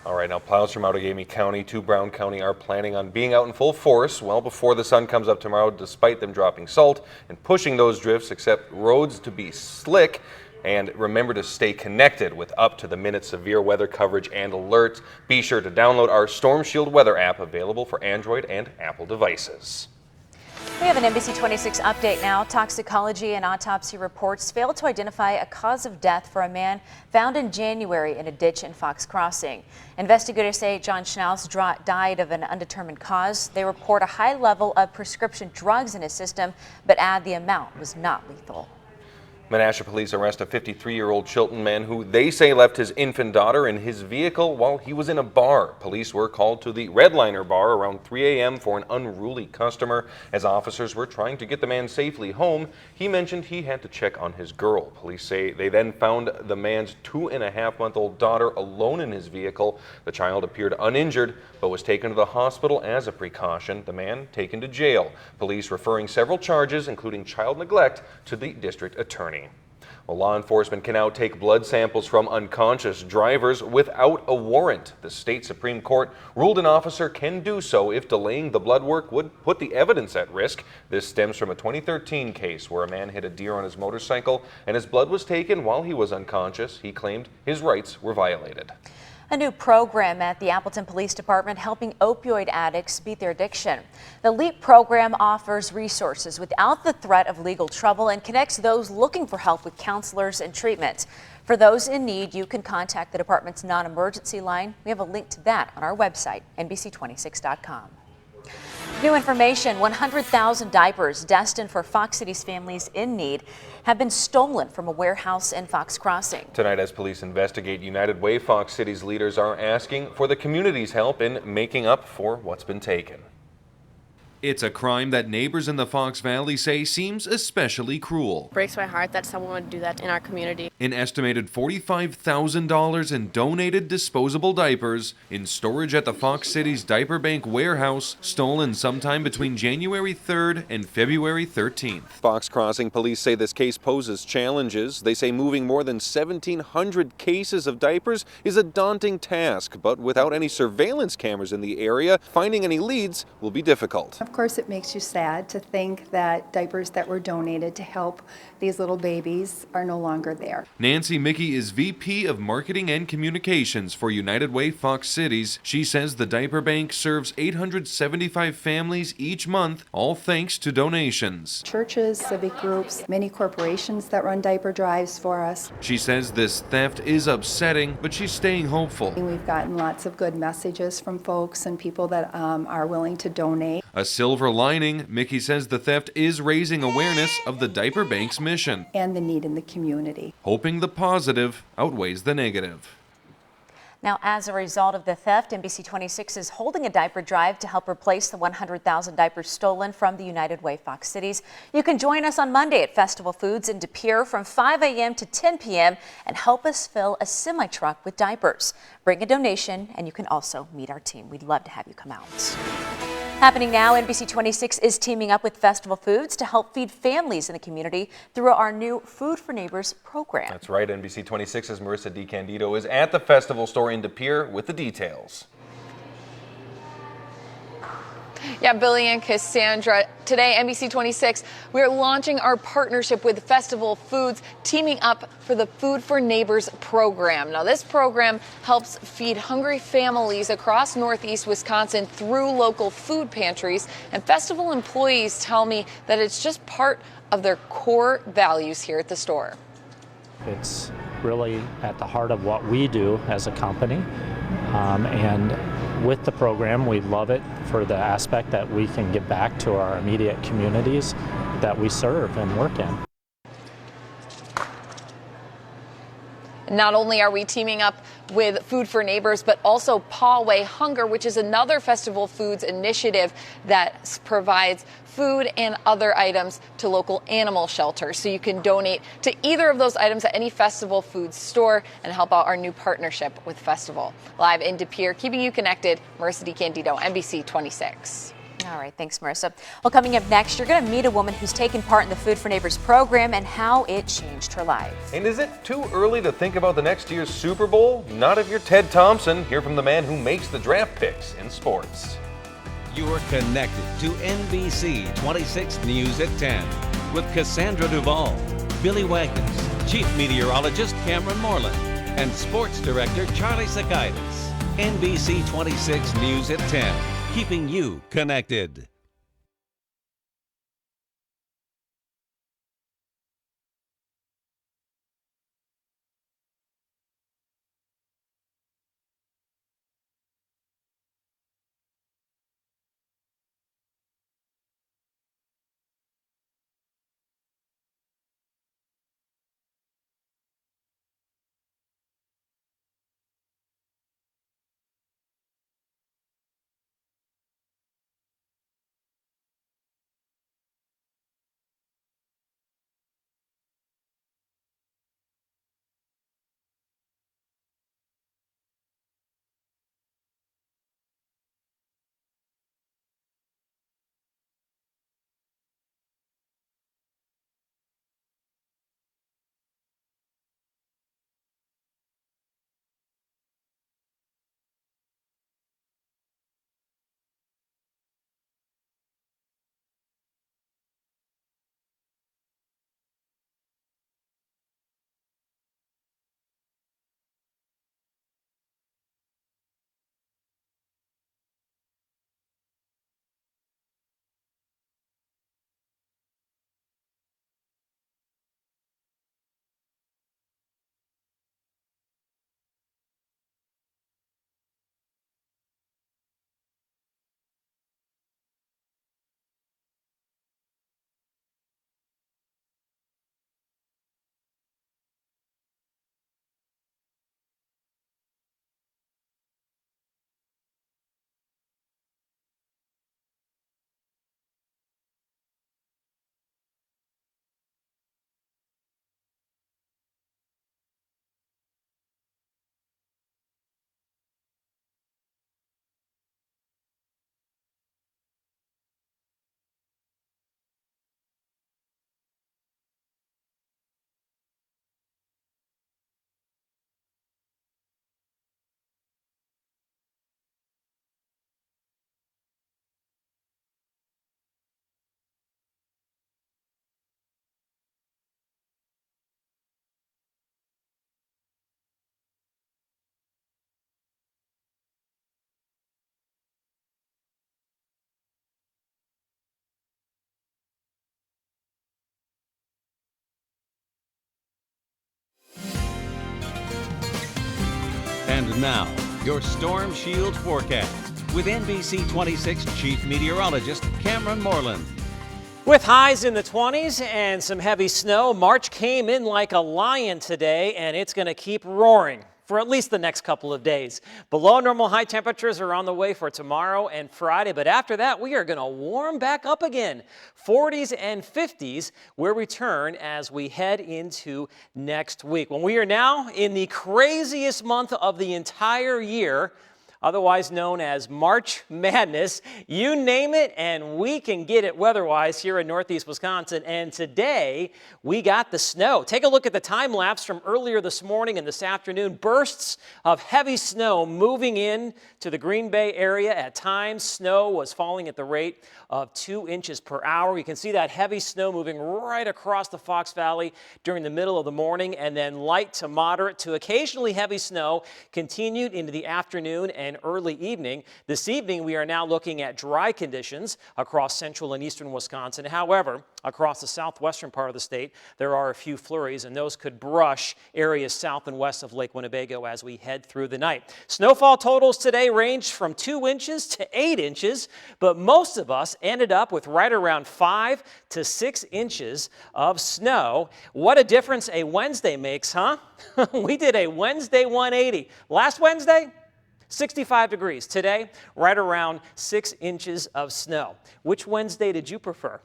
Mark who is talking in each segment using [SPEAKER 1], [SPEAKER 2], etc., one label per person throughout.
[SPEAKER 1] All right, now plows from Outagamie County to Brown County are planning on being out in full force well before the sun comes up tomorrow, despite them dropping salt and pushing those drifts, except roads to be slick. And remember to stay connected with up-to-the-minute severe weather coverage and alerts. Be sure to download our Storm Shield weather app, available for Android and Apple devices.
[SPEAKER 2] We have an NBC 26 update now. Toxicology and autopsy reports failed to identify a cause of death for a man found in January in a ditch in Fox Crossing. Investigators say John Schnauz died of an undetermined cause. They report a high level of prescription drugs in his system, but add the amount was not lethal.
[SPEAKER 1] Menasha police arrest a 53-year-old Chilton man who they say left his infant daughter in his vehicle while he was in a bar. Police were called to the Redliner bar around 3 a.m. for an unruly customer. As officers were trying to get the man safely home, he mentioned he had to check on his girl. Police say they then found the man's 2.5-month-old daughter alone in his vehicle. The child appeared uninjured but was taken to the hospital as a precaution. The man taken to jail. Police referring several charges, including child neglect, to the district attorney. Well, law enforcement can now take blood samples from unconscious drivers without a warrant. The state Supreme Court ruled an officer can do so if delaying the blood work would put the evidence at risk. This stems from a 2013 case where a man hit a deer on his motorcycle and his blood was taken while he was unconscious. He claimed his rights were violated.
[SPEAKER 2] A new program at the Appleton Police Department helping opioid addicts beat their addiction. The LEAP program offers resources without the threat of legal trouble and connects those looking for help with counselors and treatment. For those in need, you can contact the department's non-emergency line. We have a link to that on our website, NBC26.com. New information, 100,000 diapers destined for Fox City's families in need have been stolen from a warehouse in Fox Crossing.
[SPEAKER 1] Tonight, as police investigate United Way, Fox City's leaders are asking for the community's help in making up for what's been taken. It's a crime that neighbors in the Fox Valley say seems especially cruel.
[SPEAKER 3] It breaks my heart that someone would do that in our community.
[SPEAKER 1] An estimated $45,000 in donated disposable diapers in storage at the Fox City's Diaper Bank warehouse, stolen sometime between January 3rd and February 13th. Fox Crossing police say this case poses challenges. They say moving more than 1,700 cases of diapers is a daunting task, but without any surveillance cameras in the area, finding any leads will be difficult.
[SPEAKER 4] Of course, it makes you sad to think that diapers that were donated to help these little babies are no longer there.
[SPEAKER 1] Nancy Mickey is VP of Marketing and Communications for United Way Fox Cities. She says the diaper bank serves 875 families each month, all thanks to donations.
[SPEAKER 4] Churches, civic groups, many corporations that run diaper drives for us.
[SPEAKER 1] She says this theft is upsetting, but she's staying hopeful.
[SPEAKER 4] We've gotten lots of good messages from folks and people that are willing to donate.
[SPEAKER 1] A silver lining, Mickey says the theft is raising awareness of the diaper bank's mission
[SPEAKER 4] and the need in the community.
[SPEAKER 1] Hoping the positive outweighs the negative.
[SPEAKER 2] Now, as a result of the theft, NBC 26 is holding a diaper drive to help replace the 100,000 diapers stolen from the United Way Fox Cities. You can join us on Monday at Festival Foods in De Pere from 5 a.m. to 10 p.m. and help us fill a semi-truck with diapers. Bring a donation and you can also meet our team. We'd love to have you come out. Happening now, NBC 26 is teaming up with Festival Foods to help feed families in the community through our new Food for Neighbors program. That's right. NBC 26's Marissa DiCandido is at the festival store in De Pere with the details.
[SPEAKER 5] Yeah, Billy and Cassandra, today, NBC 26, we're launching our partnership with Festival Foods, teaming up for the Food for Neighbors program. Now, this program helps feed hungry families across Northeast Wisconsin through local food pantries. And festival employees tell me that it's just part of their core values here at the store.
[SPEAKER 6] It's really at the heart of what we do as a company. And with the program, we love it for the aspect that we can give back to our immediate communities that we serve and work in.
[SPEAKER 5] Not only are we teaming up with Food for Neighbors, but also Paw Away Hunger, which is another Festival Foods initiative that provides food and other items to local animal shelters. So you can donate to either of those items at any Festival Foods store and help out our new partnership with Festival. Live in De Pere, keeping you connected, Marissa DiCandido, NBC 26.
[SPEAKER 2] All right, thanks, Marissa. Well, coming up next, you're going to meet a woman who's taken part in the Food for Neighbors program and how it changed her life.
[SPEAKER 1] And is it too early to think about the next year's Super Bowl? Not if you're Ted Thompson. Hear from the man who makes the draft picks in sports.
[SPEAKER 7] You're connected to NBC 26 News at 10 with Cassandra Duvall, Billy Wagners, Chief Meteorologist Cameron Moreland, and Sports Director Charlie Sakaitis. NBC 26 News at 10, keeping you connected. And now, your Storm Shield forecast with NBC 26 Chief Meteorologist Cameron Moreland.
[SPEAKER 8] With highs in the 20s and some heavy snow, March came in like a lion today, and it's going to keep roaring for at least the next couple of days. Below normal high temperatures are on the way for tomorrow and Friday, but after that, we are going to warm back up again. 40s and 50s will return as we head into next week. When we are now in the craziest month of the entire year, otherwise known as March Madness. You name it, and we can get it weather-wise here in Northeast Wisconsin. And today, we got the snow. Take a look at the time lapse from earlier this morning and this afternoon. Bursts of heavy snow moving in to the Green Bay area. At times, snow was falling at the rate of 2 inches per hour. You can see that heavy snow moving right across the Fox Valley during the middle of the morning, and then light to moderate to occasionally heavy snow continued into the afternoon and early evening. This evening, we are now looking at dry conditions across central and eastern Wisconsin. However, across the southwestern part of the state, there are a few flurries, and those could brush areas south and west of Lake Winnebago as we head through the night. Snowfall totals today ranged from 2 inches to 8 inches, but most of us ended up with right around 5 to 6 inches of snow. What a difference a Wednesday makes, huh? We did a Wednesday 180. Last Wednesday, 65 degrees. Today, right around 6 inches of snow. Which Wednesday did you prefer?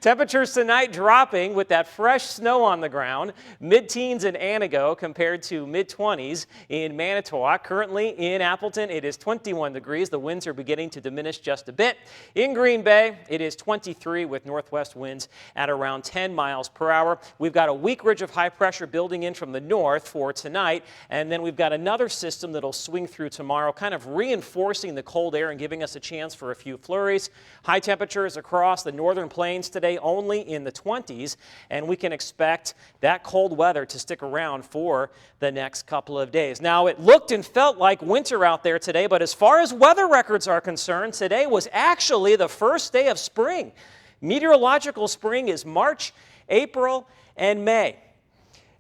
[SPEAKER 8] Temperatures tonight dropping with that fresh snow on the ground. Mid-teens in Anago compared to mid-20s in Manitowoc. Currently in Appleton, it is 21 degrees. The winds are beginning to diminish just a bit. In Green Bay, it is 23 with northwest winds at around 10 miles per hour. We've got a weak ridge of high pressure building in from the north for tonight, and then we've got another system that'll swing through tomorrow, kind of reinforcing the cold air and giving us a chance for a few flurries. High temperatures across the northern plains today only in the 20s, and we can expect that cold weather to stick around for the next couple of days. Now, it looked and felt like winter out there today, but as far as weather records are concerned, today was actually the first day of spring. Meteorological spring is March, April, and May.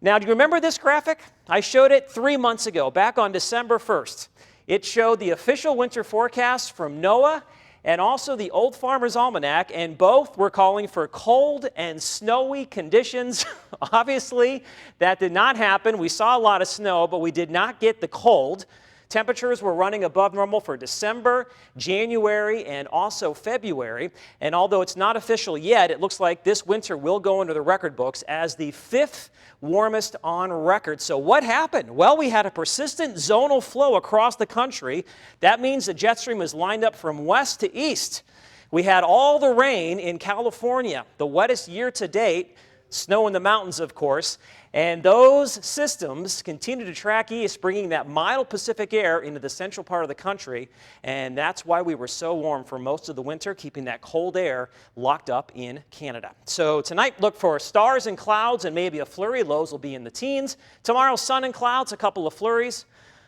[SPEAKER 8] Now, do you remember this graphic? I showed it 3 months ago, back on December 1st. It showed the official winter forecast from NOAA and also the Old Farmer's Almanac, and both were calling for cold and snowy conditions. Obviously, that did not happen. We saw a lot of snow, but we did not get the cold. Temperatures were running above normal for December, January, and also February. And although it's not official yet, it looks like this winter will go into the record books as the 5th warmest on record. So what happened? Well, we had a persistent zonal flow across the country. That means the jet stream is lined up from west to east. We had all the rain in California, the wettest year to date, snow in the mountains, of course. And those systems continue to track east, bringing that mild Pacific air into the central part of the country. And that's why we were so warm for most of the winter, keeping that cold air locked up in Canada. So tonight, look for stars and clouds and maybe a flurry. Lows will be in the teens. Tomorrow, sun and clouds, a couple of flurries.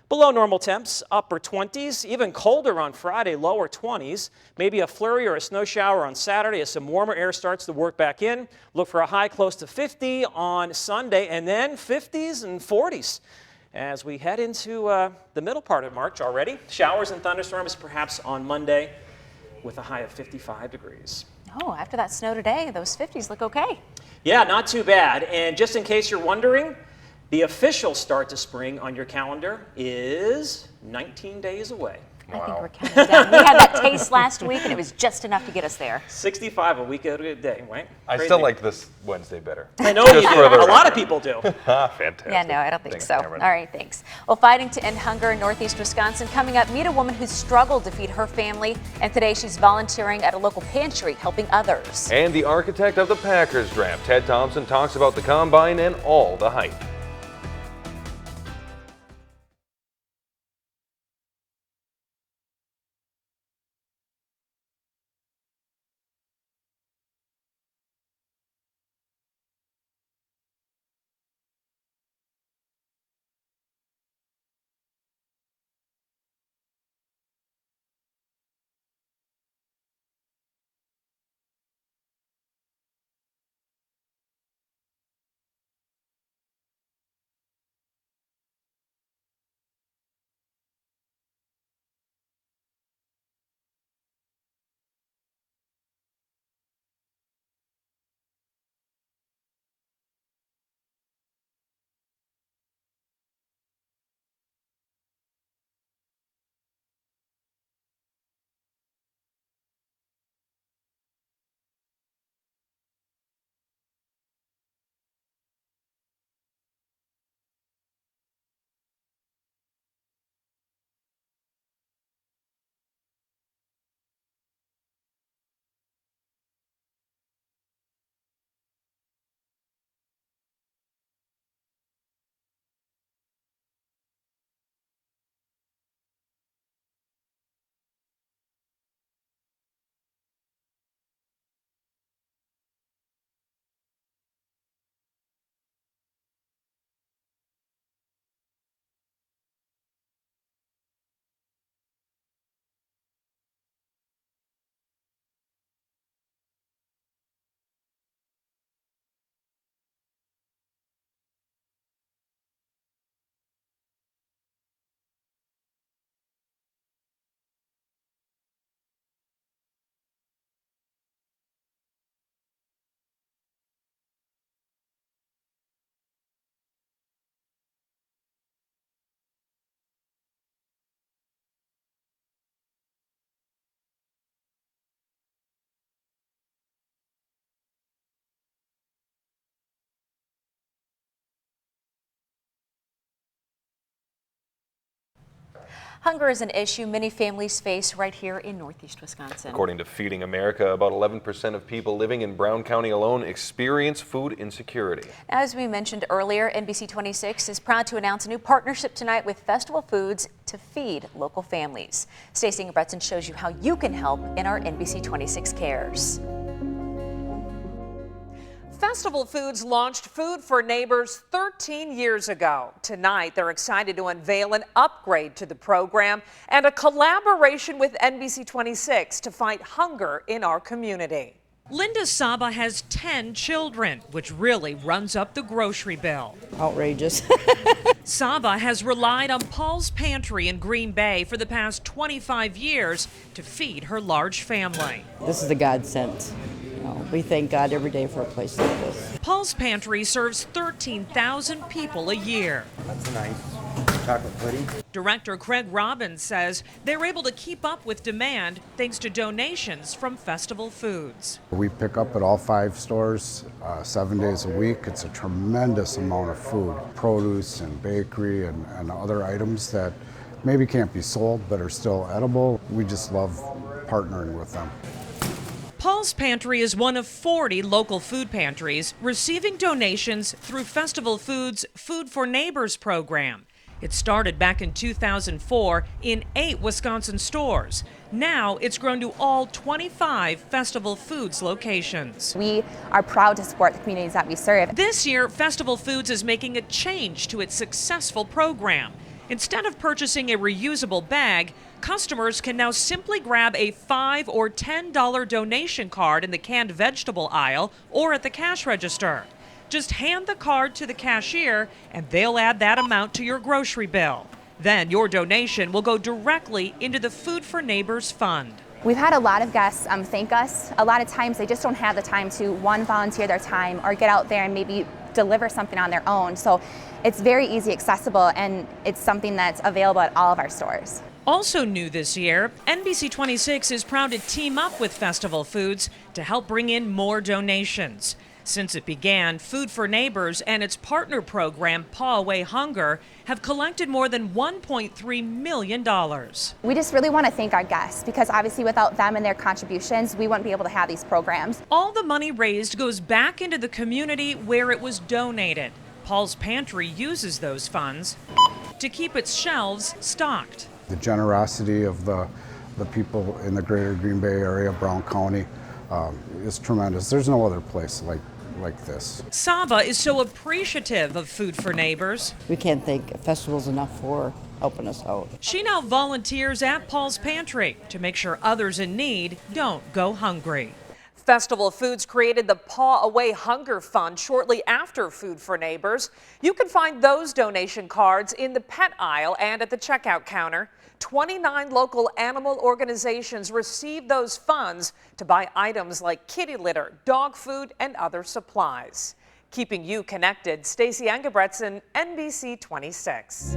[SPEAKER 8] Below normal temps, upper 20s, even colder on Friday, lower 20s. Maybe a flurry or a snow shower on Saturday as some warmer air starts to work back in. Look for a high close to 50 on Sunday, and then 50s and 40s as we head into the middle part of March already. Showers and thunderstorms perhaps on Monday with a high of 55 degrees.
[SPEAKER 2] Oh, after that snow today, those 50s look okay.
[SPEAKER 8] Yeah, not too bad. And just in case you're wondering, the official start to spring on your calendar is 19 days away.
[SPEAKER 2] I think we're counting down. We had that taste last week, and it was just enough to get us there.
[SPEAKER 8] 65 a week a day, right?
[SPEAKER 1] I
[SPEAKER 8] Crazy.
[SPEAKER 1] still like this Wednesday better.
[SPEAKER 8] I know you
[SPEAKER 1] Just
[SPEAKER 8] do.
[SPEAKER 1] for the
[SPEAKER 8] A lot
[SPEAKER 1] record.
[SPEAKER 8] of people do.
[SPEAKER 1] Fantastic.
[SPEAKER 2] Yeah, no, I don't think
[SPEAKER 1] Thanks,
[SPEAKER 2] so.
[SPEAKER 1] Cameron.
[SPEAKER 2] All right, thanks. Well, fighting to end hunger in northeast Wisconsin. Coming up, meet a woman who struggled to feed her family, and today she's volunteering at a local pantry, helping others.
[SPEAKER 1] And the architect of the Packers draft, Ted Thompson, talks about the combine and all the hype.
[SPEAKER 2] Hunger is an issue many families face right here in Northeast Wisconsin.
[SPEAKER 1] According to Feeding America, about 11% of people living in Brown County alone experience food insecurity.
[SPEAKER 2] As we mentioned earlier, NBC 26 is proud to announce a new partnership tonight with Festival Foods to feed local families. Stacey Ingebretson shows you how you can help in our NBC 26 Cares.
[SPEAKER 9] Festival Foods launched Food for Neighbors 13 years ago. Tonight, they're excited to unveil an upgrade to the program and a collaboration with NBC 26 to fight hunger in our community.
[SPEAKER 10] Linda Saba has 10 children, which really runs up the grocery bill.
[SPEAKER 11] Outrageous.
[SPEAKER 10] Saba has relied on Paul's Pantry in Green Bay for the past 25 years to feed her large family.
[SPEAKER 11] This is a godsend. We thank God every day for a place like this.
[SPEAKER 10] Paul's Pantry serves 13,000 people a year.
[SPEAKER 12] That's nice. Chocolate pudding.
[SPEAKER 10] Director Craig Robbins says they're able to keep up with demand thanks to donations from Festival Foods.
[SPEAKER 13] We pick up at all 5 stores 7 days a week. It's a tremendous amount of food, produce and bakery and other items that maybe can't be sold but are still edible. We just love partnering with them.
[SPEAKER 10] Paul's Pantry is one of 40 local food pantries receiving donations through Festival Foods' Food for Neighbors program. It started back in 2004 in 8 Wisconsin stores. Now it's grown to all 25 Festival Foods locations.
[SPEAKER 14] We are proud to support the communities that we serve.
[SPEAKER 10] This year, Festival Foods is making a change to its successful program. Instead of purchasing a reusable bag, customers can now simply grab a $5 or $10 donation card in the canned vegetable aisle or at the cash register. Just hand the card to the cashier and they'll add that amount to your grocery bill. Then your donation will go directly into the Food for Neighbors Fund.
[SPEAKER 14] We've had a lot of guests thank us. A lot of times they just don't have the time to, one, volunteer their time or get out there and maybe deliver something on their own. So it's very easy, accessible, and it's something that's available at all of our stores.
[SPEAKER 10] Also new this year, NBC 26 is proud to team up with Festival Foods to help bring in more donations. Since it began, Food for Neighbors and its partner program, Paw Away Hunger, have collected more than $1.3 million.
[SPEAKER 14] We just really want to thank our guests because obviously without them and their contributions, we wouldn't be able to have these programs.
[SPEAKER 10] All the money raised goes back into the community where it was donated. Paul's Pantry uses those funds to keep its shelves stocked.
[SPEAKER 13] The generosity of the people in the greater Green Bay area, Brown County, is tremendous. There's no other place like this.
[SPEAKER 10] Saba is so appreciative of Food for Neighbors.
[SPEAKER 11] We can't thank festivals enough for helping us out.
[SPEAKER 10] She now volunteers at Paul's Pantry to make sure others in need don't go hungry.
[SPEAKER 9] Festival Foods created the Paw Away Hunger Fund shortly after Food for Neighbors. You can find those donation cards in the pet aisle and at the checkout counter. 29 local animal organizations received those funds to buy items like kitty litter, dog food, and other supplies. Keeping you connected, Stacey Ingebretson, NBC 26.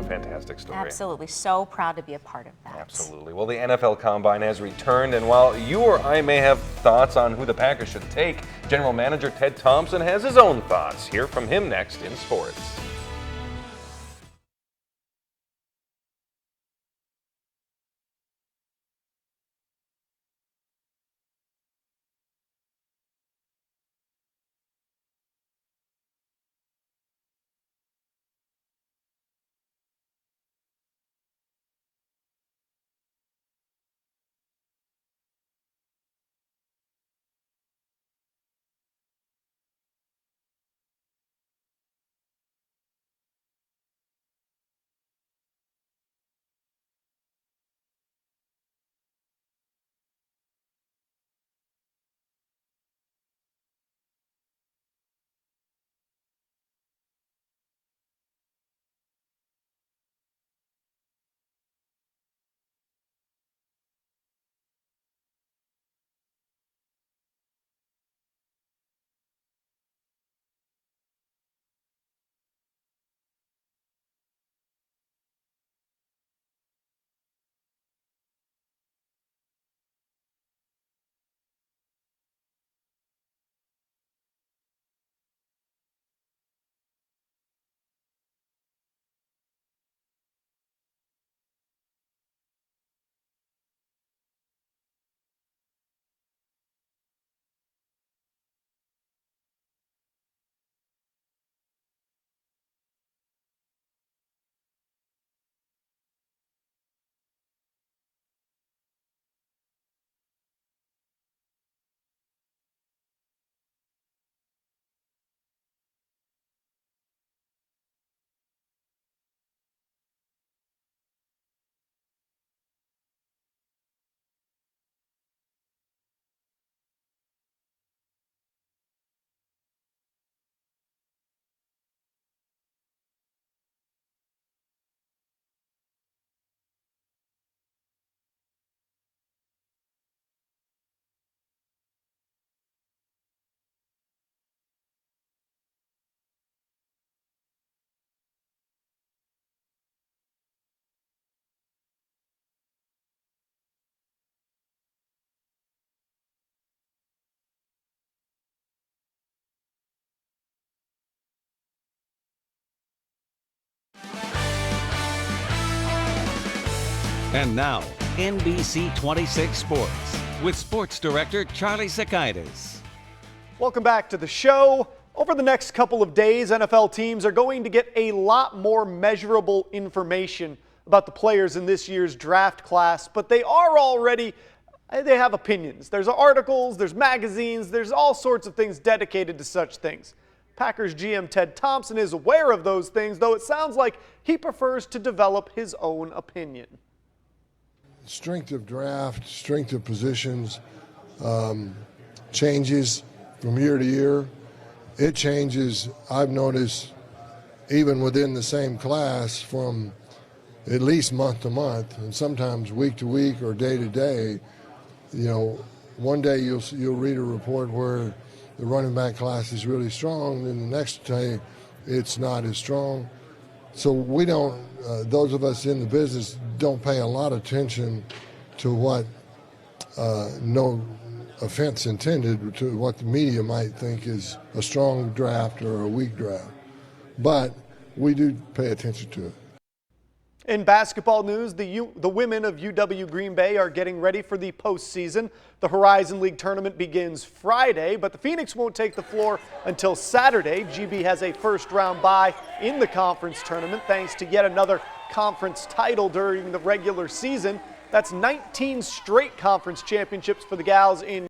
[SPEAKER 1] Fantastic story.
[SPEAKER 2] Absolutely. So proud to be a part of that.
[SPEAKER 1] Absolutely. Well, the NFL Combine has returned, and while you or I may have thoughts on who the Packers should take, General Manager Ted Thompson has his own thoughts. Hear from him next in sports.
[SPEAKER 7] And now, NBC 26 Sports with Sports Director Charlie Sakaitis.
[SPEAKER 15] Welcome back to the show. Over the next couple of days, NFL teams are going to get a lot more measurable information about the players in this year's draft class, but they have opinions. There's articles, there's magazines, there's all sorts of things dedicated to such things. Packers GM Ted Thompson is aware of those things, though it sounds like he prefers to develop his own opinion.
[SPEAKER 16] Strength of draft, strength of positions changes from year to year. It changes, I've noticed, even within the same class from at least month to month, and sometimes week to week or day to day. You know, one day you'll read a report where the running back class is really strong, and the next day it's not as strong. So we don't, those of us in the business don't pay a lot of attention to what, no offense intended, to what the media might think is a strong draft or a weak draft. But we do pay attention to it.
[SPEAKER 15] In basketball news, the women of UW Green Bay are getting ready for the postseason. The Horizon League tournament begins Friday, but the Phoenix won't take the floor until Saturday. GB has a first-round bye in the conference tournament thanks to yet another conference title during the regular season. That's 19 straight conference championships for the gals in